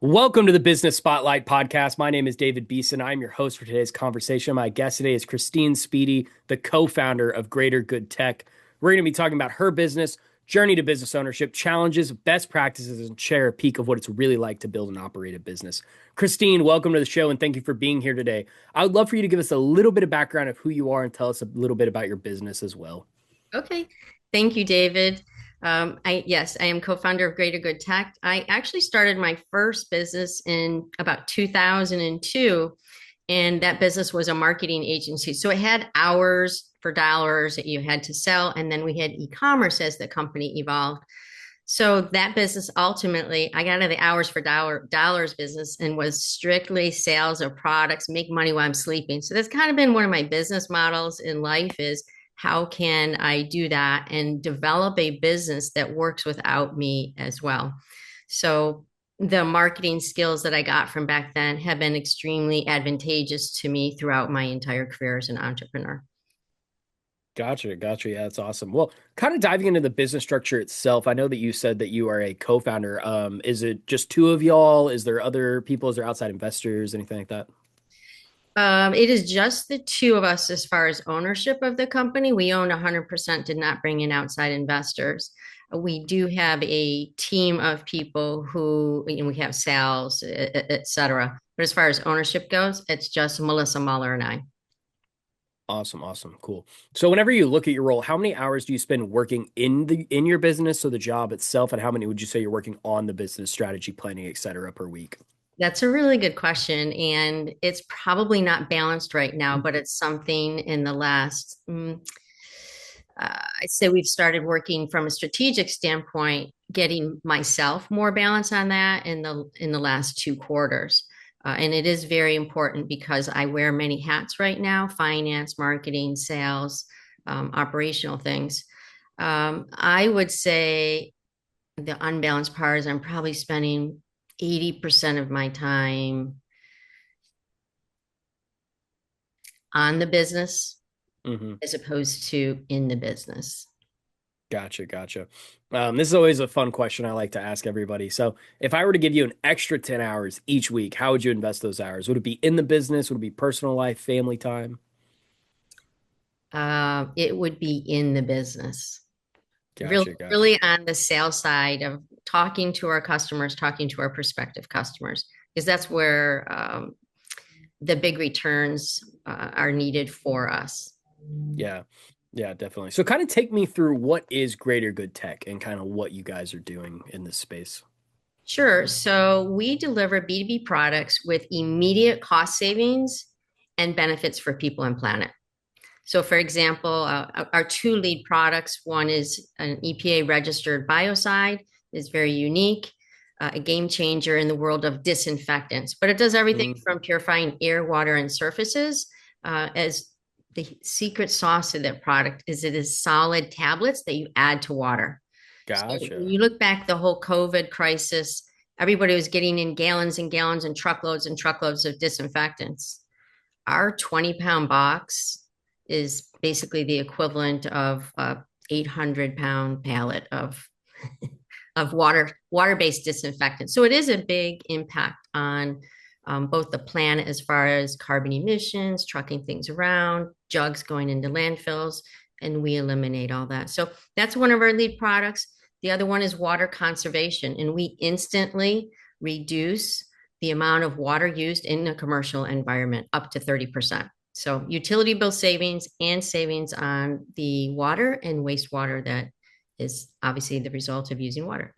Welcome to the Business Spotlight podcast. My name is David Beeson. I'm your host for today's conversation. My guest today is Christine Speedy, the co-founder of Greater Good Tech. We're going to be talking about her business, journey to business ownership, challenges, best practices, and share a peek of what it's really like to build and operate a business. Christine, welcome to the show and thank you for being here today. I would love for you to give us a little bit of background of who you are and tell us a little bit about your business as well. Okay. Thank you, David. Yes, I am co-founder of Greater Good Tech. I actually started my first business in about 2002, and that business was a marketing agency. So it had hours for dollars that you had to sell, and then we had e-commerce as the company evolved. So that business ultimately, I got out of the hours for dollars business and was strictly sales of products, make money while I'm sleeping. So that's kind of been one of my business models in life is how can I do that and develop a business that works without me as well? So the marketing skills that I got from back then have been extremely advantageous to me throughout my entire career as an entrepreneur. Gotcha. Yeah, that's awesome. Well, kind of diving into the business structure itself, I know that you said that you are a co-founder. Is it just two of y'all? Is there other people? Is there outside investors, anything like that? It is just the two of us as far as ownership of the company. We own 100%, did not bring in outside investors. We do have a team of people who, we have sales, et cetera. But as far as ownership goes, it's just Melissa Muller and I. Awesome, cool. So whenever you look at your role, how many hours do you spend working in your business, so the job itself, and how many would you say you're working on the business strategy, planning, et cetera, per week? That's a really good question. And it's probably not balanced right now, but it's something in the last, I'd say we've started working from a strategic standpoint, getting myself more balance on that in the last 2 quarters. And it is very important because I wear many hats right now: finance, marketing, sales, operational things. I would say the unbalanced part is I'm probably spending 80% of my time on the business Hmm. as opposed to in the business. Gotcha. This is always a fun question I like to ask everybody. So if I were to give you an extra 10 hours each week, how would you invest those hours? Would it be in the business? Would it be personal life, family time? It would be in the business. Really, Gotcha. really on the sales side of talking to our customers, talking to our prospective customers, because that's where the big returns are needed for us. Yeah. Yeah, definitely. So kind of take me through what is Greater Good Tech and kind of what you guys are doing in this space. Sure. So we deliver B2B products with immediate cost savings and benefits for people and planet. So, for example, our two lead products, one is an EPA registered biocide, is very unique, a game changer in the world of disinfectants, but it does everything Mm, from purifying air, water, and surfaces. As the secret sauce of that product is it is solid tablets that you add to water. So when gotcha. you look back the whole COVID crisis, everybody was getting in gallons and gallons and truckloads of disinfectants. Our 20-pound box is basically the equivalent of a 800-pound pallet of water-based disinfectant. So it is a big impact on both the planet as far as carbon emissions, trucking things around, jugs going into landfills, and we eliminate all that. So that's one of our lead products. The other one is water conservation, and we instantly reduce the amount of water used in a commercial environment up to 30%. So utility bill savings and savings on the water and wastewater that is obviously the result of using water.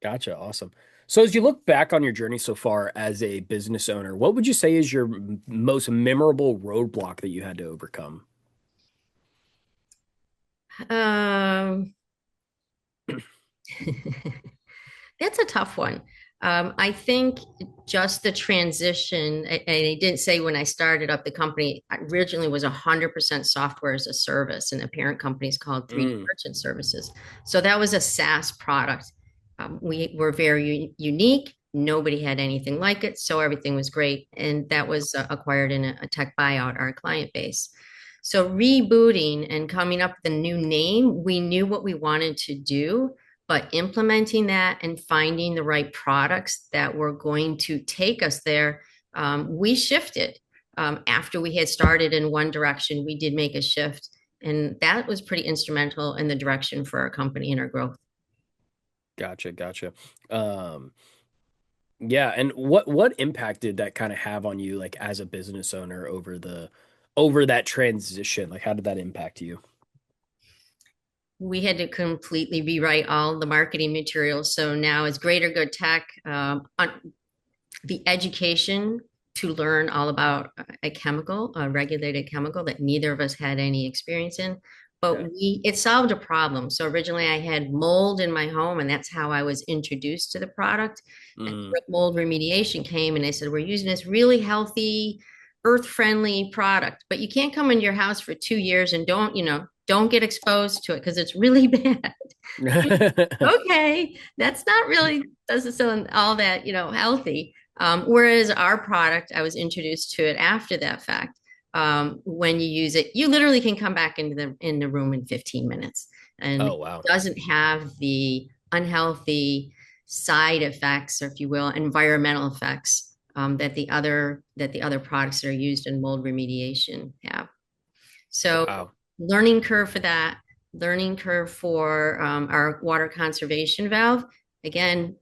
Gotcha. Awesome. So as you look back on your journey so far as a business owner, what would you say is your most memorable roadblock that you had to overcome? Um, that's a tough one. I think just the transition, and I didn't say when I started up the company, originally was 100% software as a service, and the parent company is called 3D Mm, Merchant Services. So that was a SaaS product. We were very unique. Nobody had anything like it, so everything was great. And that was acquired in a tech buyout, our client base. So rebooting and coming up with a new name, we knew what we wanted to do, But implementing that and finding the right products that were going to take us there, we shifted. After we had started in one direction, we did make a shift. And that was pretty instrumental in the direction for our company and our growth. Gotcha, gotcha. Um, yeah, and what impact did that kind of have on you, like as a business owner over that transition? Like, how did that impact you? We had to completely rewrite all the marketing materials. So now it's Greater Good Tech, on the education to learn all about a chemical, a regulated chemical that neither of us had any experience in. But Yeah. it solved a problem. So originally I had mold in my home, and that's how I was introduced to the product. And Mm. mold remediation came, and they said, we're using this really healthy, earth-friendly product, but you can't come into your house for 2 years and don't get exposed to it because it's really bad. Okay, that's not really doesn't sound all that, healthy. Whereas our product, I was introduced to it after that fact. When you use it, you literally can come back into the room in 15 minutes, and Oh, it wow. doesn't have the unhealthy side effects, or if you will, environmental effects that the other products that are used in mold remediation have. So Wow. learning curve for that, learning curve for our water conservation valve. Again,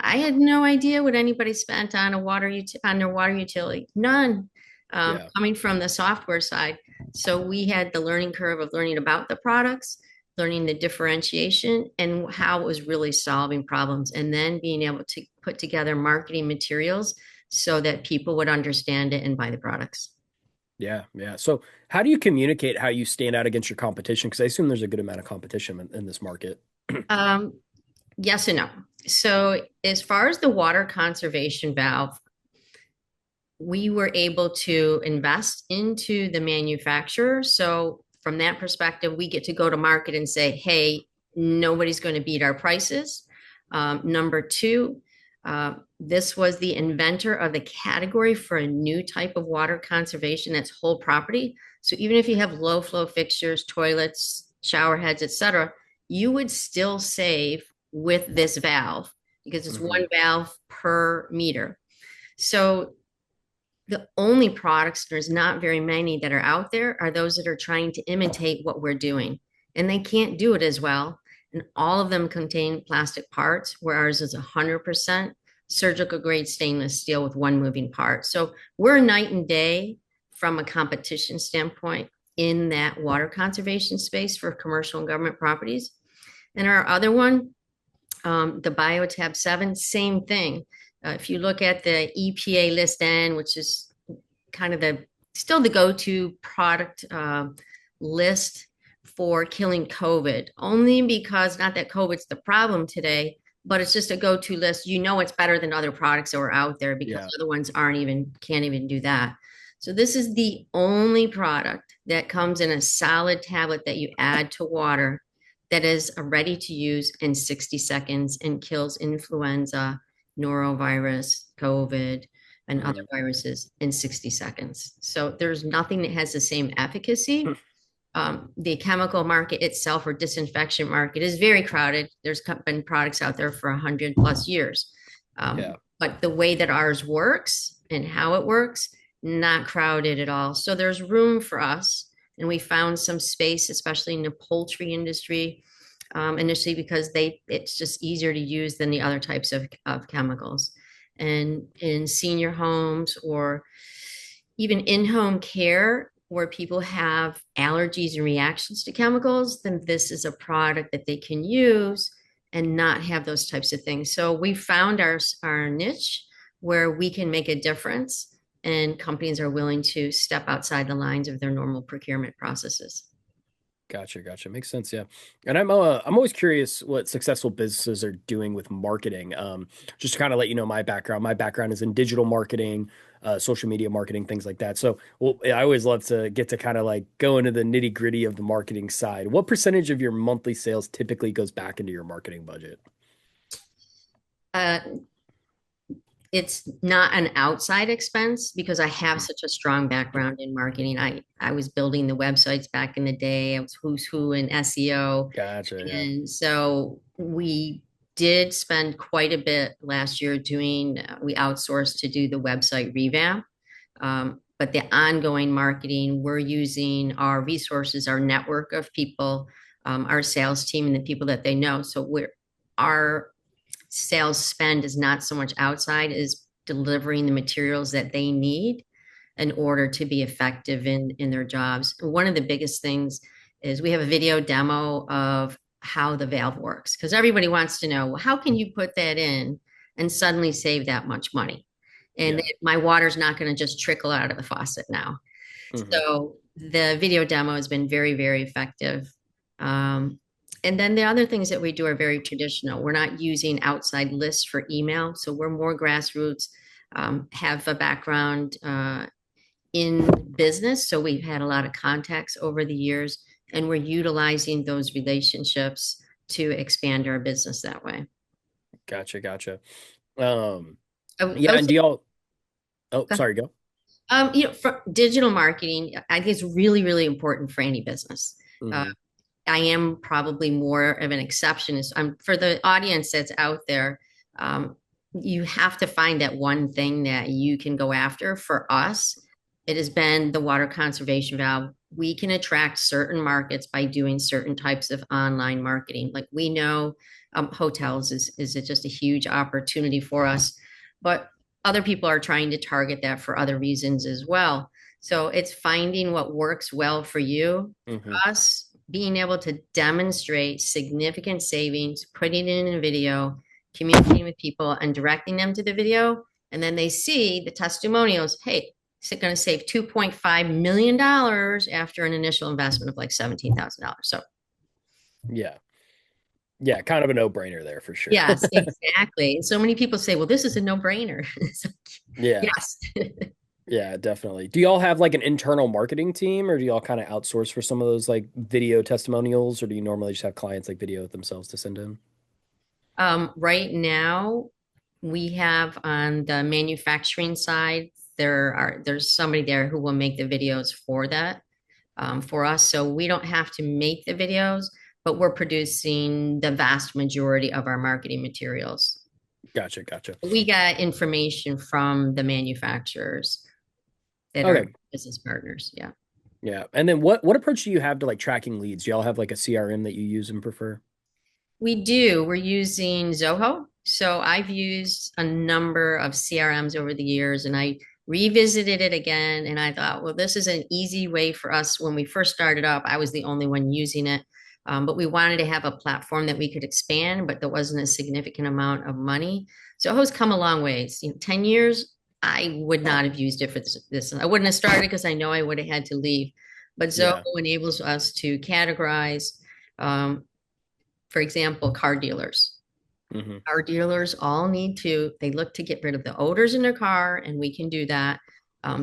I had no idea what anybody spent on on their water utility. None. Yeah. Coming from the software side. So we had the learning curve of learning about the products, learning the differentiation and how it was really solving problems, and then being able to put together marketing materials so that people would understand it and buy the products. Yeah, yeah. So, how do you communicate how you stand out against your competition? Because I assume there's a good amount of competition in this market. Um, Yes and no. So, as far as the water conservation valve, we were able to invest into the manufacturer. So, from that perspective, we get to go to market and say, hey, nobody's going to beat our prices. Number two, this was the inventor of the category for a new type of water conservation that's whole property. So, even if you have low flow fixtures, toilets, shower heads, etc., you would still save with this valve because it's Hmm. one valve per meter. So the only products, there's not very many that are out there, are those that are trying to imitate what we're doing. And they can't do it as well. And all of them contain plastic parts, where ours is 100% surgical grade stainless steel with one moving part. So we're night and day from a competition standpoint in that water conservation space for commercial and government properties. And our other one, the Biotab 7, same thing. If you look at the EPA List N, which is kind of still the go-to product list for killing COVID, only because not that COVID's the problem today, but it's just a go-to list. You know it's better than other products that are out there because Yeah. other ones can't even do that. So this is the only product that comes in a solid tablet that you add to water that is ready to use in 60 seconds and kills influenza, norovirus, COVID, and other Mhm. viruses in 60 seconds. So there's nothing that has the same efficacy. The chemical market itself, or disinfection market, is very crowded. There's been products out there for 100+ years. Yeah. But the way that ours works and how it works, not crowded at all. So there's room for us. And we found some space, especially in the poultry industry, initially because it's just easier to use than the other types of chemicals. And in senior homes or even in-home care where people have allergies and reactions to chemicals, then this is a product that they can use and not have those types of things. So we found our niche where we can make a difference, and companies are willing to step outside the lines of their normal procurement processes. Gotcha, gotcha. Makes sense, yeah. And I'm always curious what successful businesses are doing with marketing. Just to kind of let you know my background. My background is in digital marketing, social media marketing, things like that. So, well, I always love to get to kind of like go into the nitty gritty of the marketing side. What percentage of your monthly sales typically goes back into your marketing budget? Uh, it's not an outside expense because I have such a strong background in marketing. I was building the websites back in the day. I was who's who in SEO. Gotcha. Yeah. And so we did spend quite a bit last year doing, we outsourced to do the website revamp. But the ongoing marketing, we're using our resources, our network of people, our sales team, and the people that they know. So our sales spend is not so much outside as delivering the materials that they need in order to be effective in their jobs. One of the biggest things is we have a video demo of how the valve works because everybody wants to know, well, how can you put that in and suddenly save that much money? And Yeah. my water's not going to just trickle out of the faucet now. Hmm. So the video demo has been very, very effective. And then the other things that we do are very traditional. We're not using outside lists for email. So we're more grassroots, have a background in business. So we've had a lot of contacts over the years, and we're utilizing those relationships to expand our business that way. Gotcha. Gotcha. Um, I yeah. would And say, do y'all, oh, sorry, go. for digital marketing, I think it's really, really important for any business. Uh, Hmm. I am probably more of an exception. For the audience that's out there, you have to find that one thing that you can go after. For us, it has been the water conservation valve. We can attract certain markets by doing certain types of online marketing. Like we know hotels is just a huge opportunity for us, but other people are trying to target that for other reasons as well. So it's finding what works well for you. Hmm. For us, being able to demonstrate significant savings, putting it in a video, communicating with people and directing them to the video. And then they see the testimonials. Hey, it's going to save $2.5 million after an initial investment of like $17,000. So Yeah. Yeah. Kind of a no-brainer there for sure. yes, exactly. So many people say, well, this is a no-brainer. Yeah. Yes. Yeah, definitely. Do y'all have like an internal marketing team or do y'all kind of outsource for some of those like video testimonials or do you normally just have clients like video it themselves to send in? Right now, we have on the manufacturing side, there's somebody there who will make the videos for that, for us. So we don't have to make the videos, but we're producing the vast majority of our marketing materials. Gotcha, gotcha. We got information from the manufacturers that are Okay. business partners. Yeah. Yeah. And then what approach do you have to like tracking leads? Do y'all have like a CRM that you use and prefer? We do. We're using Zoho. So I've used a number of CRMs over the years and I revisited it again and I thought, well, this is an easy way for us. When we first started up, I was the only one using it. But we wanted to have a platform that we could expand, but there wasn't a significant amount of money. Zoho's come a long ways. 10 years, I would not have used it for this. I wouldn't have started because I know I would have had to leave. But Zoho Yeah. enables us to categorize. Um, for example, car dealers. Hmm. Car dealers all need to, they look to get rid of the odors in their car, and we can do that.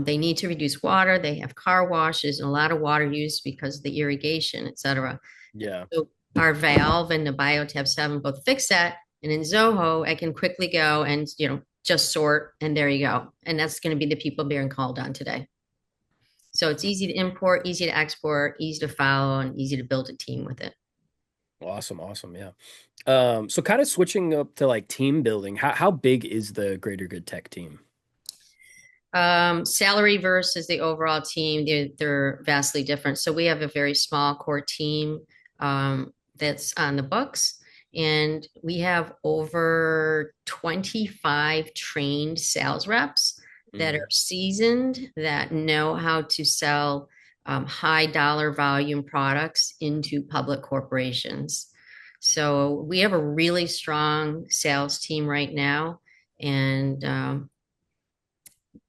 They need to reduce water. They have car washes and a lot of water use because of the irrigation, et cetera. Yeah. So our valve and the Biotab7 both fix that. And in Zoho, I can quickly go and, just sort, and there you go. And that's going to be the people being called on today. So it's easy to import, easy to export, easy to follow, and easy to build a team with it. Awesome, awesome. Yeah. So kind of switching up to like team building, how big is the Greater Good Tech team? Salary versus the overall team, they're vastly different. So we have a very small core team that's on the books, and we have over 25 trained sales reps that Hmm. are seasoned, that know how to sell high dollar volume products into public corporations. So we have a really strong sales team right now, and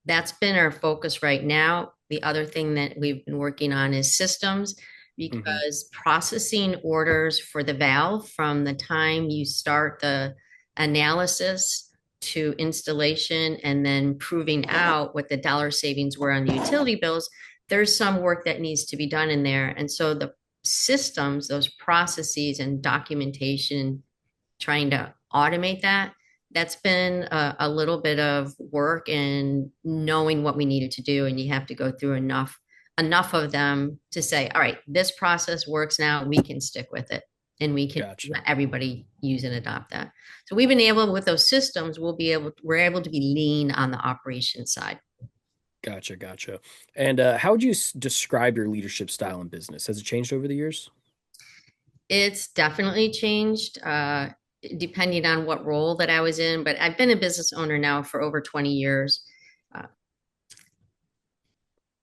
that's been our focus right now. The other thing that we've been working on is systems Hmm. because processing orders for the valve from the time you start the analysis to installation and then proving out what the dollar savings were on the utility bills, there's some work that needs to be done in there. And so the systems, those processes and documentation, trying to automate that That's been a little bit of work and knowing what we needed to do. And you have to go through enough of them to say, all right, this process works now. We can stick with it and we can Gotcha. let everybody use and adopt that. So we've been able with those systems, we're able to be lean on the operations side. Gotcha. Gotcha. And how would you describe your leadership style in business? Has it changed over the years? It's definitely changed, depending on what role that I was in, but I've been a business owner now for over 20 years. Uh,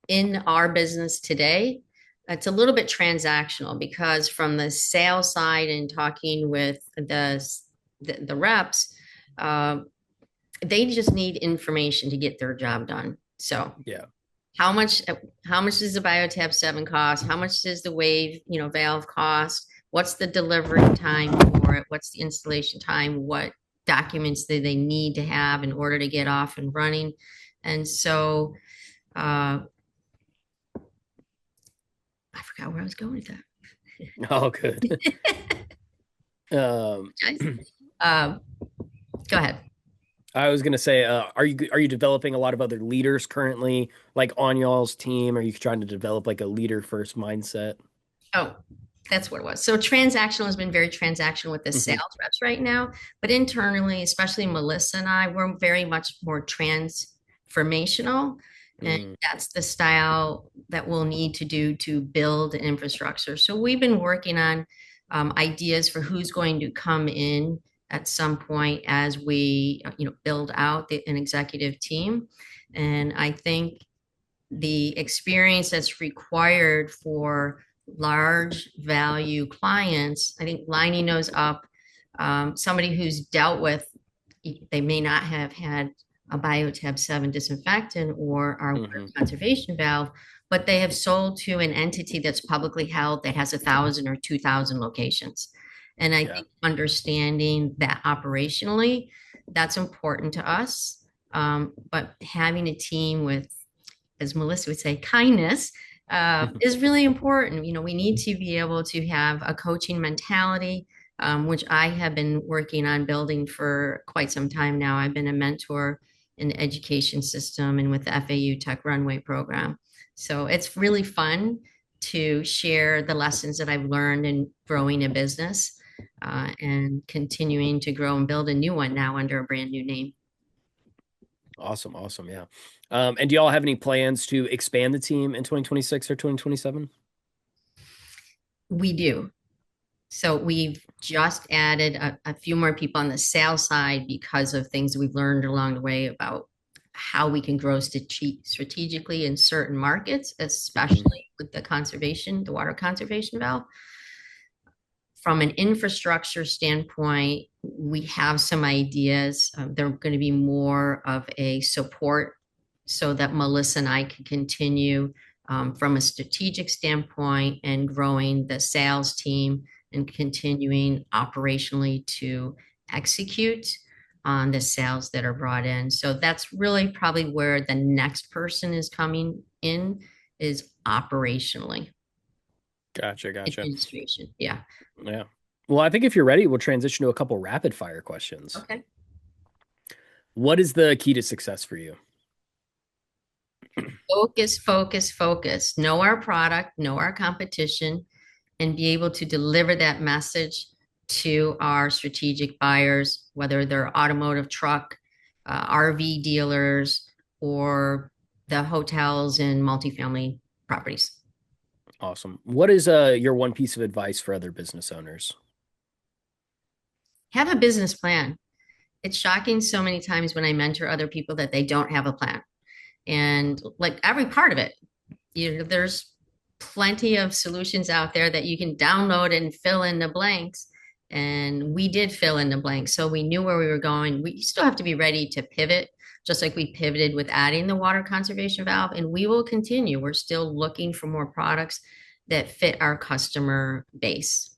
in our business today, it's a little bit transactional because from the sales side and talking with the reps, uh, they just need information to get their job done. So Yeah. how much how much does the Biotab 7 cost? How much does the Wave, valve cost? What's the delivery time for it? What's the installation time? What documents do they need to have in order to get off and running? And so uh, I forgot where I was going with Oh, good. Um, that. Uh, Go ahead. I was gonna say, are you developing a lot of other leaders currently, like on y'all's team? Are you trying to develop like a leader first mindset? Oh, that's what it was. So transactional has been very transactional with the Hmm. sales reps right now, but internally, especially Melissa and I, we're very much more transformational. And Mm, that's the style that we'll need to do to build an infrastructure. So we've been working on ideas for who's going to come in at some point as we, build out an executive team. And I think the experience that's required for large value clients, I think lining those up, somebody who's dealt with, they may not have had a Biotab 7 disinfectant or our water hmm. conservation valve, but they have sold to an entity that's publicly held that has 1,000 or 2,000 locations. And I Yeah. think understanding that operationally, that's important to us. But having a team with, as Melissa would say, kindness is really important. We need to be able to have a coaching mentality, which I have been working on building for quite some time now. I've been a mentor in the education system and with the FAU Tech Runway program. So it's really fun to share the lessons that I've learned in growing a business and continuing to grow and build a new one now under a brand new name. Awesome, awesome, yeah. And do y'all have any plans to expand the team in 2026 or 2027? We do. So we've just added a few more people on the sales side because of things we've learned along the way about how we can grow strategically in certain markets, Hmm. especially with the water conservation valve. From an infrastructure standpoint, we have some ideas. They're going to be more of a support so that Melissa and I can continue from a strategic standpoint and growing the sales team and continuing operationally to execute on the sales that are brought in. So that's really probably where the next person is coming in is operationally. Gotcha, gotcha. Administration. Yeah. Yeah. Well, I think if you're ready, we'll transition to a couple rapid fire questions. Okay. What is the key to success for you? Focus, focus, focus. Know our product, know our competition, and be able to deliver that message to our strategic buyers, whether they're automotive truck, RV dealers, or the hotels and multifamily properties. Awesome. What is your one piece of advice for other business owners? Have a business plan. It's shocking so many times when I mentor other people that they don't have a plan. And like every part of it, there's plenty of solutions out there that you can download and fill in the blanks. And we did fill in the blanks. So we knew where we were going. We still have to be ready to pivot, just like we pivoted with adding the water conservation valve. And we will continue. We're still looking for more products that fit our customer base.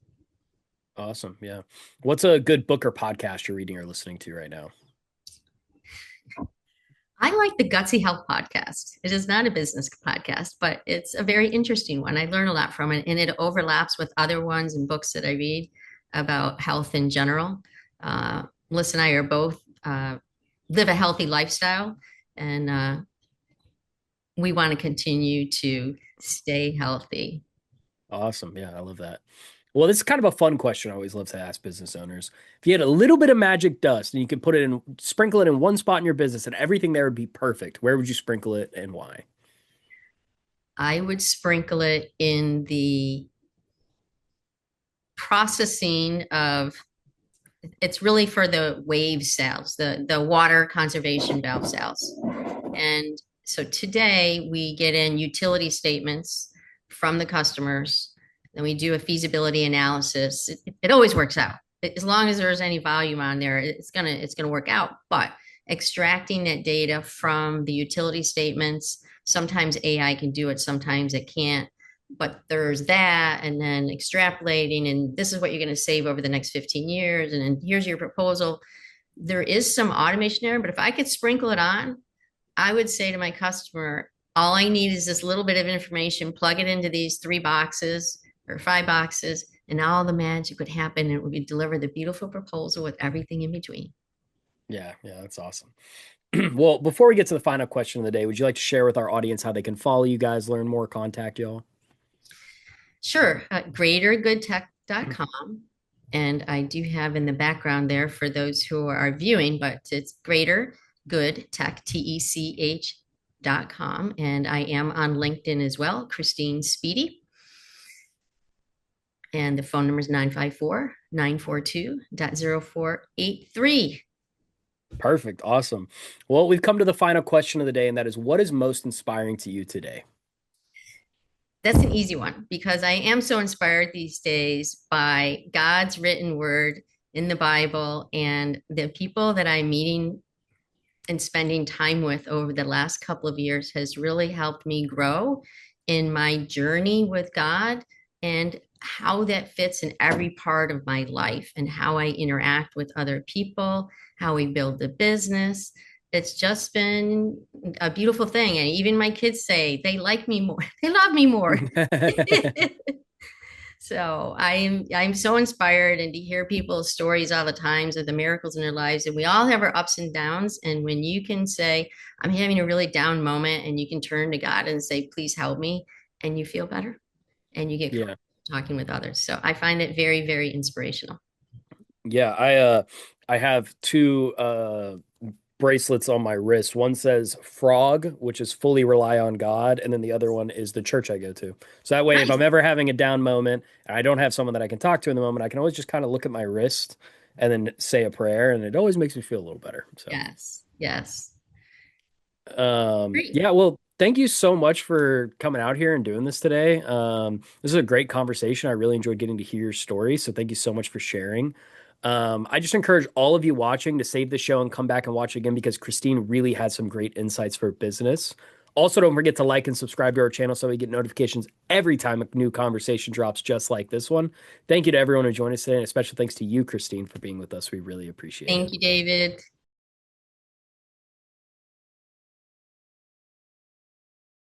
Awesome. Yeah. What's a good book or podcast you're reading or listening to right now? I like the Gutsy Health podcast. It is not a business podcast, but it's a very interesting one. I learn a lot from it, and it overlaps with other ones and books that I read about health in general. Melissa and I are both live a healthy lifestyle. And we want to continue to stay healthy. Awesome. Yeah, I love that. Well, this is kind of a fun question I always love to ask business owners. If you had a little bit of magic dust and you could sprinkle it in one spot in your business and everything there would be perfect, where would you sprinkle it and why? I would sprinkle it in the processing of it's really for the wave cells, the water conservation valve cells. And so today we get in utility statements from the customers, then we do a feasibility analysis. It always works out. As long as there's any volume on there, it's gonna work out. But extracting that data from the utility statements, sometimes AI can do it, sometimes it can't. But there's that, and then extrapolating, and this is what you're going to save over the next 15 years, and then here's your proposal. There is some automation there, but if I could sprinkle it on, I would say to my customer, all I need is this little bit of information, plug it into these 3 boxes or 5 boxes, and all the magic would happen, and it would deliver the beautiful proposal with everything in between. Yeah, yeah, that's awesome. Well, before we get to the final question of the day, would you like to share with our audience how they can follow you guys, learn more, contact y'all? Sure, greatergoodtech.com. And I do have in the background there for those who are viewing, but it's greater good tech, TECH.com. And I am on LinkedIn as well, Christine Speedy. And the phone number is 954-942-0483. Perfect. Awesome. Well, we've come to the final question of the day, and that is, what is most inspiring to you today? That's an easy one because I am so inspired these days by God's written word in the Bible and the people that I'm meeting and spending time with over the last couple of years has really helped me grow in my journey with God and how that fits in every part of my life and how I interact with other people, how we build the business. It's just been a beautiful thing. And even my kids say they like me more. They love me more. So I'm so inspired and to hear people's stories all the times of the miracles in their lives. And we all have our ups and downs. And when you can say, I'm having a really down moment, and you can turn to God and say, please help me, and you feel better and you get Yeah. talking with others. So I find it very, very inspirational. Yeah, I have two bracelets on my wrist. One says frog, which is fully rely on God, and then the other one is the church I go to. So that way, if Nice. I'm ever having a down moment and I don't have someone that I can talk to in the moment, I can always just kind of look at my wrist and then say a prayer, and it always makes me feel a little better. So, Yes. Yes. Great. yeah, well, thank you so much for coming out here and doing this today. This is a great conversation. I really enjoyed getting to hear your story. So thank you so much for sharing. I just encourage all of you watching to save the show and come back and watch it again because Christine really had some great insights for business. Also, don't forget to like and subscribe to our channel so we get notifications every time a new conversation drops just like this one. Thank you to everyone who joined us today, and a special thanks to you, Christine, for being with us. We really appreciate it. Thank you, David.